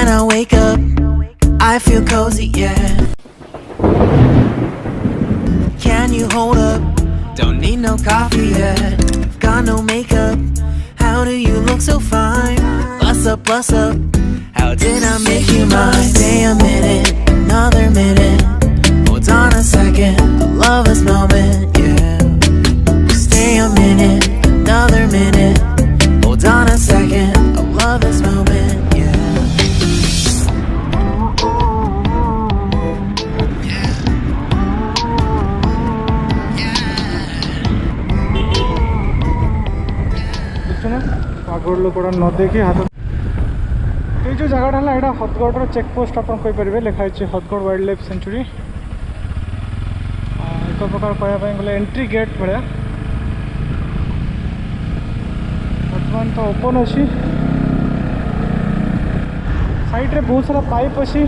When I wake up, I feel cozy, yeah. Can you hold up? Don't need no coffee yet. Got no makeup. How do you look so fine? Bust up, bust up. How did I make you mine? Stay a minute, another minute. Hold on a second, I love this moment, yeah. Stay a minute, another minute. Hold on a second, I love this moment, yeah. आगड़ लोक न देखी हाथ ये जो जगह है यहाँ Hathgarh checkpost आप कहींपर लिखाई हथगढ़ वाइल्ड लाइफ सेंचुरी एक प्रकार कहवाई गले एंट्री गेट भाया बर्तमान तो ओपन अच्छी साइड रे बहुत सारा पाइप अच्छी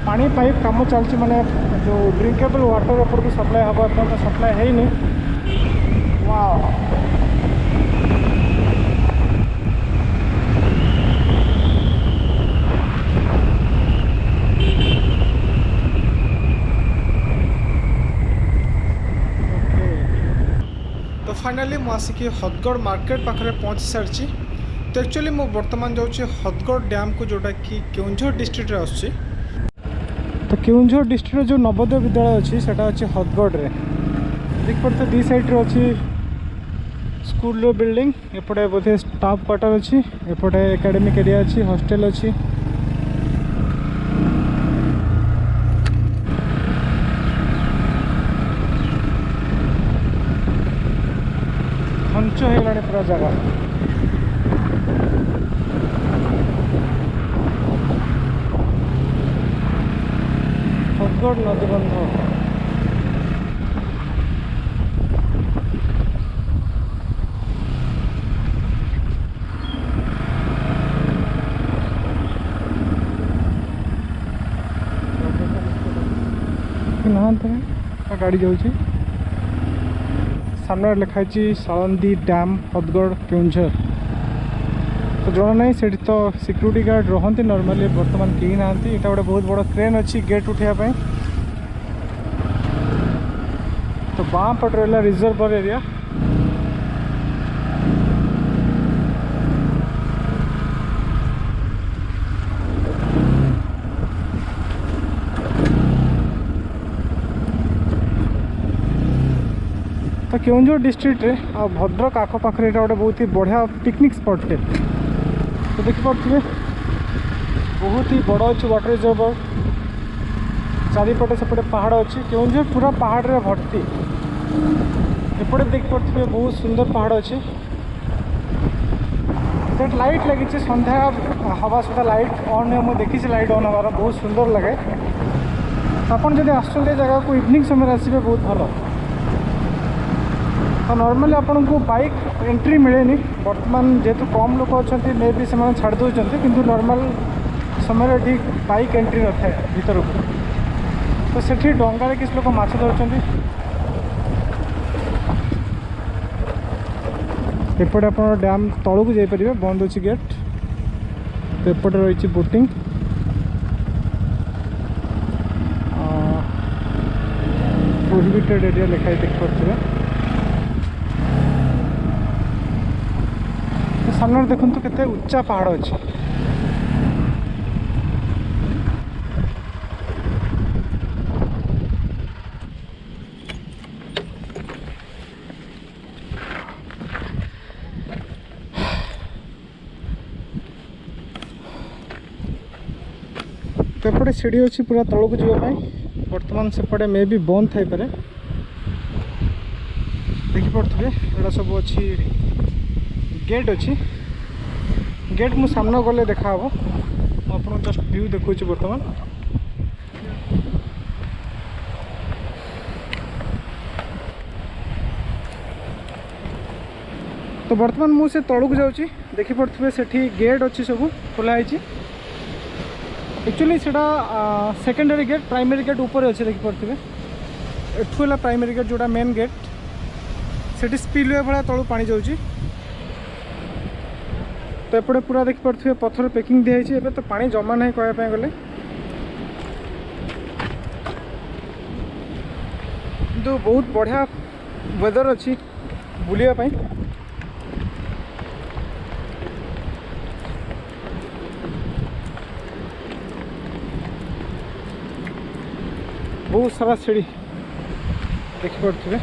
पानी पाइप कम चलती माने जो ड्रिंकेबल वाटर एपट को सप्लाई हम तो सप्लाई है नहीं वाह फाइनाली मुझे हथगढ़ मार्केट पाखे पहुँची सारी तो एक्चुअली मु बर्तमान जाऊँ हथगढ़ डैम को जोटा कि केउंझर डिस्ट्रिक्ट रे आसुची तो केउंझर डिस्ट्रिक्ट जो नवोदय विद्यालय अच्छी से अच्छी हथगढ़ रे देख पड़ते दी साइड रे अच्छी स्कूल बिल्डिंग एपटे बोधे स्टाफ क्वार्टर अच्छी एपटे एकेडमिक एरिया अच्छी हॉस्टल अच्छी घंच हो पूरा जगह हथगढ़ नदीबंध नहाते गाड़ी जाऊँगी सामने लिखाई सालंदी डैम हथगढ़ केउंझर तो जना ना से तो सिक्यूरीटी गार्ड रहती नॉर्मली बर्तमान कहीं ना यहाँ गोटे बहुत बड़ा क्रेन अच्छी गेट उठाई तो बाँ पट रहा रिजर्वर एरिया तो केउंझर डिस्ट्रिक्ट रे आ भद्रक आखपाखे यहाँ गोटे बहुत ही बढ़िया पिकनिक स्पॉटे तो देखिपे बहुत ही बड़ अच्छी वाटर रिजर्वर चारिपटे सेपटे पहाड़ अच्छी केउंझर पूरा पहाड़ रे भर्ती एपटे देखिपे बहुत सुंदर पहाड़ अच्छी लाइट लगी संध्या हवा सुधा लाइट ऑन है मुझे देखी लाइट ऑन हमारा बहुत सुंदर लगे आप जगह को इवनिंग समय आसवे बहुत भल तो नॉर्मली आपन को बाइक एंट्री मिले बर्तमान जेहेतु कम लोक अच्छा मे भी से छाड़ दौरान किंतु नॉर्मल समय ठीक बाइक एंट्री न था भीतर को तो सेठी डंगारे किसी लोक माछ धरुंच एपटे आप डैम तलू को जापर बंद अच्छी गेट तो एपटे रही बोटिंग प्रोहिबिटेड एरिया लिखाई देख पारे सामने देखु केते उच्चा पहाड़ अच्छे तो एपटे सीढ़ी अच्छी पूरा तलू को जावाई बर्तमान सेपटे मे भी बंद थाई पारे देखिपे एटा सब अच्छी गेट अच्छी गेट मु सामना गले देखा आप जस्ट व्यू देखो बर्तमान तो बर्तमान मुझे तलू को जाऊँगी देखिपे से गेट अच्छी सब खोलाई एक्चुअली से सेकेंडरी गेट प्राइमरी गेट ऊपर अच्छे देखिपे एठू प्राइमरी गेट जोड़ा मेन गेट से स्पिलवे भाया तलू पानी जाऊँगी तो एपटे पूरा देखिपे पत्थर पैकिंग दिखाई एबे तो पानी जमा नहीं कहवाई गले किंतु बहुत बढ़िया वेदर अच्छी बुलिया पाई। बहुत सारा सीढ़ी देखिपे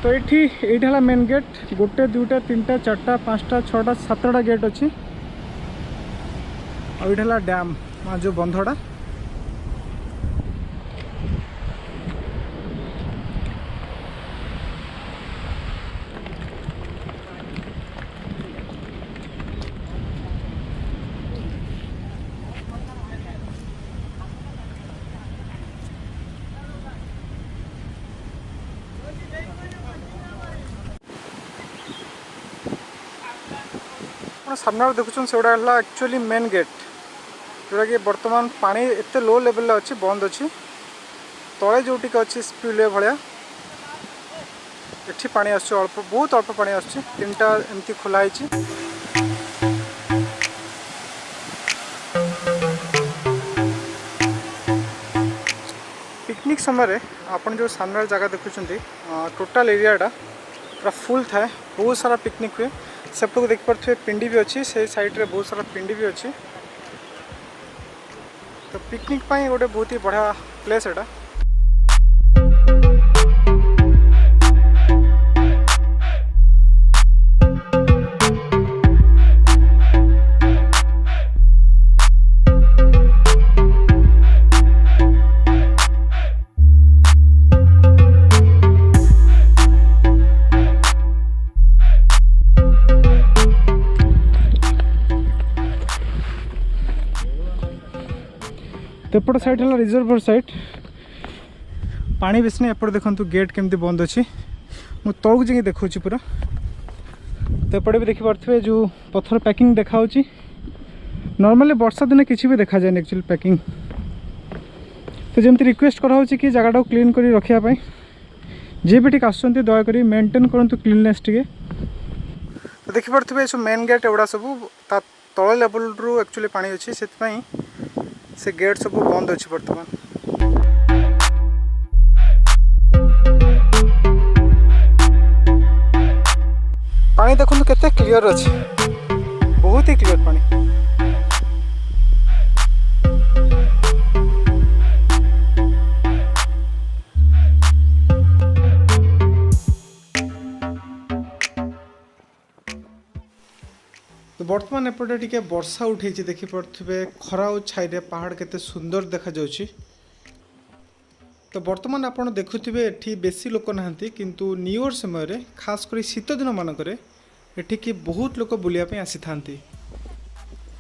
तो ये मेन गेट गोटे दुईटा तीनटा चार्टा पाँचटा छटा सातटा गेट अच्छी और डैम जो बंधटा सामने देखुन से एक्चुअली मेन गेट जोटा कि बर्तमान पानी एत लो लेवल अच्छी बंद अच्छी तले जो अच्छी स्पिल भाया एठी पानी आसुच अल्प बहुत अल्प पानी आसुच तीनटा एमती खोला है। पिकनिक समय आपन जो सामने जगह देखुं टोटाल एरियाटा पूरा फुल थाए बहुत सारा पिकनिक हुए सेपटू देखिपे पिंडी भी अच्छी से साइड रे बहुत सारा पिंडी भी अच्छी तो पिकनिक पाई गोटे बहुत ही बढ़िया प्लेस एटा। तो एपट साइड है रिजर्वर साइड पानी बेस नहीं एपट देखो गेट केमती बंद अच्छी मु तौक जी देखा पूरा तो एपटे भी देखिपे जो पत्थर पैकिंग देखा नॉर्मली वर्षा दिन किसी भी देखा जाए एक्चुअली पैकिंग तो जमी रिक्वेस्ट कराऊँ कि जगह क्लीन कर रखापी जी भी आसुँच दयाक मेंटेन करूँ क्लीननेस टे तो देखिपे जो मेन गेट एगुड़ा सब तल लेवल रू एक्चुअली पानी अच्छी से गेट सब बंद अच्छी बर्तमान। पानी देखो केते क्लियर अच्छी बहुत ही क्लियर पानी। तो बर्तमान एपटे टिके वर्षा उठे देखिपे खरा और छाई पहाड़ केते सुंदर देखा जाउछि। तो बर्तमान आप देखुवे एठी बेसी लोक नहांती किंतु न्यू ईयर समय रे खास कर शीत दिन मानक एठिकी बहुत लोक बुलियापी आसी थांती।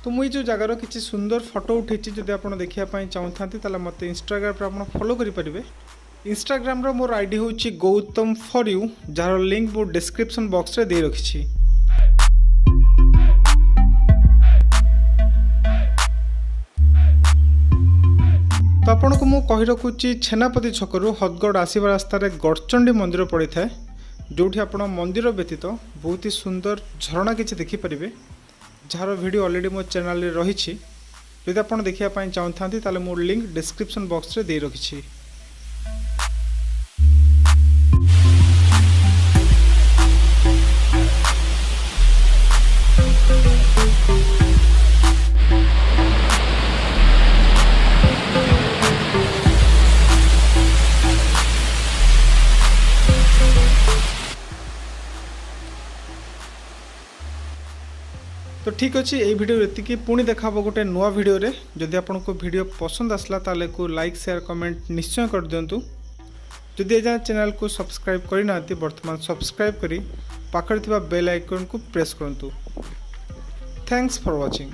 तो मुई जो जगार किसी सुंदर फोटो उठे जदि आप देखापी चाहूँ ताला मत इंस्टाग्राम पर आप फॉलो करेंगे। इंस्टाग्राम रो मोर आईडी हूँ Gautam for you jar link मो डिस्क्रिप्शन बॉक्स रे दे रखी। तो आपन को मु कहि रखुची छेनापति छकरू हदगढ़ आसवा रास्तार गड़चंडी मंदिर पड़ी थाए जोठी आपण मंदिर व्यतीत बहुत ही सुंदर झरणा किसी देखिपारे जार वीडियो ऑलरेडी मो चैनल रे रही। यदि आपन देखिया पाई चाहूँथांती ताले मोर लिंक डिस्क्रिप्शन बॉक्स रे दे रखी। तो ठीक अच्छे ये वीडियो ये पुणी देखा गोटे नुआ वीडियो रे। जदि आपको वीडियो पसंद आसला ताले को लाइक शेयर कमेंट निश्चय कर दिंतु। जदि एजा चैनल को सब्सक्राइब करना बर्तमान सब्सक्राइब करी पाखरे थिबा बेल आइकन को प्रेस करंतु। Thanks for watching.